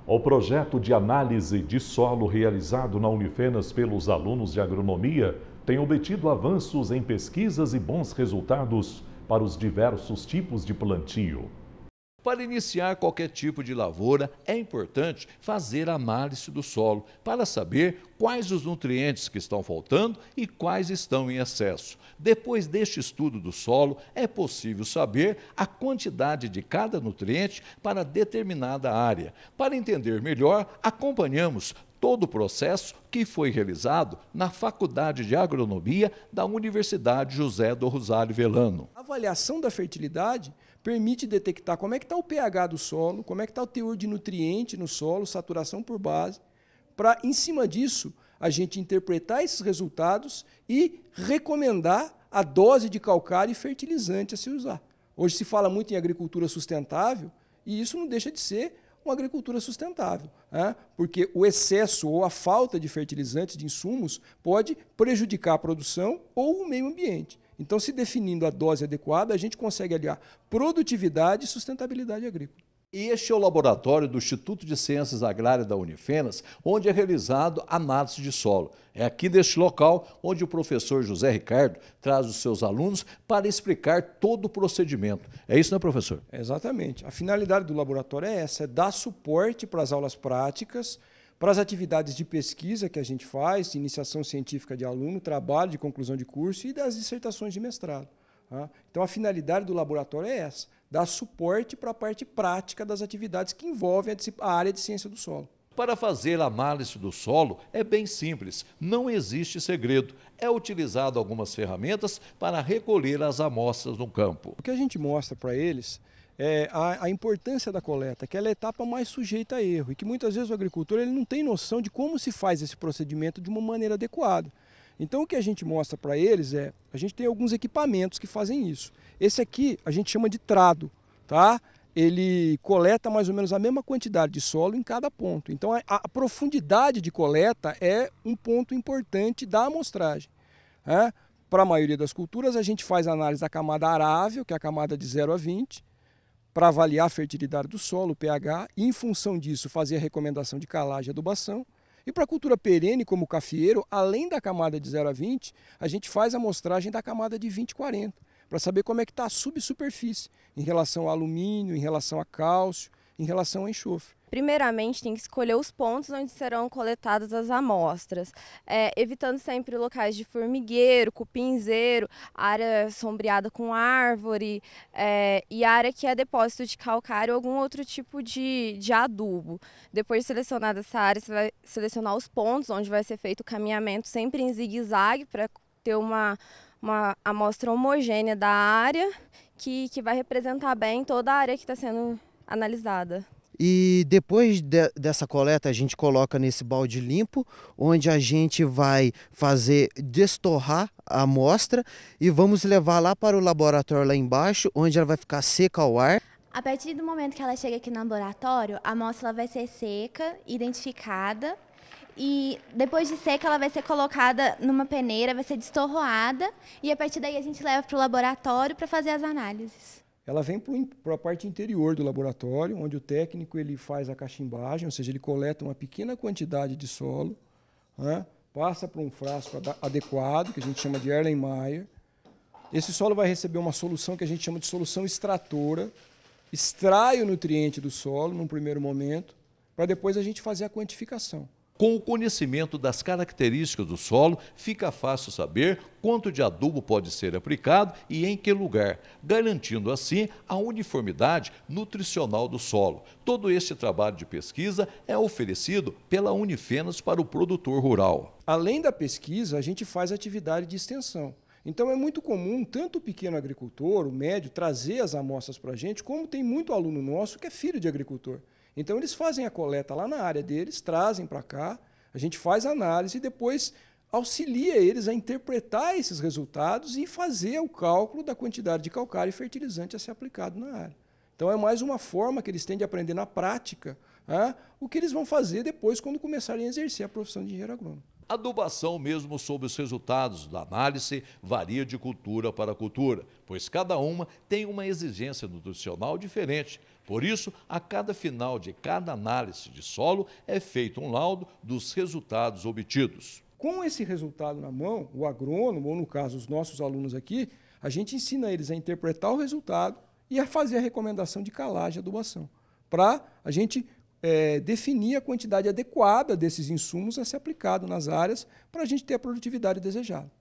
O projeto de análise de solo realizado na Unifenas pelos alunos de agronomia tem obtido avanços em pesquisas e bons resultados para os diversos tipos de plantio. Para iniciar qualquer tipo de lavoura, é importante fazer análise do solo para saber quais os nutrientes que estão faltando e quais estão em excesso. Depois deste estudo do solo, é possível saber a quantidade de cada nutriente para determinada área. Para entender melhor, acompanhamos todo o processo que foi realizado na Faculdade de Agronomia da Universidade José do Rosário Velano. A avaliação da fertilidade permite detectar como é que está o pH do solo, como é que está o teor de nutriente no solo, saturação por base, para, em cima disso, a gente interpretar esses resultados e recomendar a dose de calcário e fertilizante a se usar. Hoje se fala muito em agricultura sustentável e isso não deixa de ser uma agricultura sustentável, né? Porque o excesso ou a falta de fertilizantes, de insumos, pode prejudicar a produção ou o meio ambiente. Então, se definindo a dose adequada, a gente consegue aliar produtividade e sustentabilidade agrícola. E este é o laboratório do Instituto de Ciências Agrárias da Unifenas, onde é realizado análise de solo. É aqui neste local onde o professor José Ricardo traz os seus alunos para explicar todo o procedimento. É isso, né, professor? Exatamente. A finalidade do laboratório é essa, é dar suporte para as aulas práticas, para as atividades de pesquisa que a gente faz, iniciação científica de aluno, trabalho de conclusão de curso e das dissertações de mestrado. Tá? Então, a finalidade do laboratório é essa, dar suporte para a parte prática das atividades que envolvem a área de ciência do solo. Para fazer a análise do solo é bem simples, não existe segredo. É utilizado algumas ferramentas para recolher as amostras no campo. O que a gente mostra para eles é a importância da coleta, que ela é a etapa mais sujeita a erro e que muitas vezes o agricultor ele não tem noção de como se faz esse procedimento de uma maneira adequada. Então o que a gente mostra para eles é, a gente tem alguns equipamentos que fazem isso. Esse aqui a gente chama de trado, tá? Ele coleta mais ou menos a mesma quantidade de solo em cada ponto. Então a profundidade de coleta é um ponto importante da amostragem, né? Para a maioria das culturas a gente faz a análise da camada arável, que é a camada de 0 a 20, para avaliar a fertilidade do solo, o pH, e em função disso fazer a recomendação de calagem e adubação. E para a cultura perene, como o cafeeiro, além da camada de 0 a 20, a gente faz a amostragem da camada de 20 a 40, para saber como é que está a subsuperfície, em relação a alumínio, em relação a cálcio, em relação a enxofre. Primeiramente, tem que escolher os pontos onde serão coletadas as amostras, evitando sempre locais de formigueiro, cupinzeiro, área sombreada com árvore e área que é depósito de calcário ou algum outro tipo de adubo. Depois de selecionada essa área, você vai selecionar os pontos onde vai ser feito o caminhamento sempre em zigue-zague para ter uma amostra homogênea da área que vai representar bem toda a área que está sendo analisada. E depois dessa coleta a gente coloca nesse balde limpo, onde a gente vai fazer destorrar a amostra e vamos levar lá para o laboratório lá embaixo, onde ela vai ficar seca ao ar. A partir do momento que ela chega aqui no laboratório, a amostra vai ser seca, identificada, e depois de seca ela vai ser colocada numa peneira, vai ser destorroada e a partir daí a gente leva para o laboratório para fazer as análises. Ela vem para a parte interior do laboratório, onde o técnico ele faz a cachimbagem, ou seja, ele coleta uma pequena quantidade de solo, né, passa para um frasco adequado, que a gente chama de Erlenmeyer. Esse solo vai receber uma solução que a gente chama de solução extratora, extrai o nutriente do solo num primeiro momento, para depois a gente fazer a quantificação. Com o conhecimento das características do solo, fica fácil saber quanto de adubo pode ser aplicado e em que lugar, garantindo assim a uniformidade nutricional do solo. Todo este trabalho de pesquisa é oferecido pela Unifenas para o produtor rural. Além da pesquisa, a gente faz atividade de extensão. Então é muito comum, tanto o pequeno agricultor, o médio, trazer as amostras para a gente, como tem muito aluno nosso que é filho de agricultor. Então eles fazem a coleta lá na área deles, trazem para cá, a gente faz a análise e depois auxilia eles a interpretar esses resultados e fazer o cálculo da quantidade de calcário e fertilizante a ser aplicado na área. Então é mais uma forma que eles têm de aprender na prática o que eles vão fazer depois quando começarem a exercer a profissão de engenheiro agrônomo. A adubação, mesmo sob os resultados da análise, varia de cultura para cultura, pois cada uma tem uma exigência nutricional diferente. Por isso, a cada final de cada análise de solo é feito um laudo dos resultados obtidos. Com esse resultado na mão, o agrônomo, ou no caso os nossos alunos aqui, a gente ensina eles a interpretar o resultado e a fazer a recomendação de calagem e adubação, para a gente definir a quantidade adequada desses insumos a ser aplicado nas áreas para a gente ter a produtividade desejada.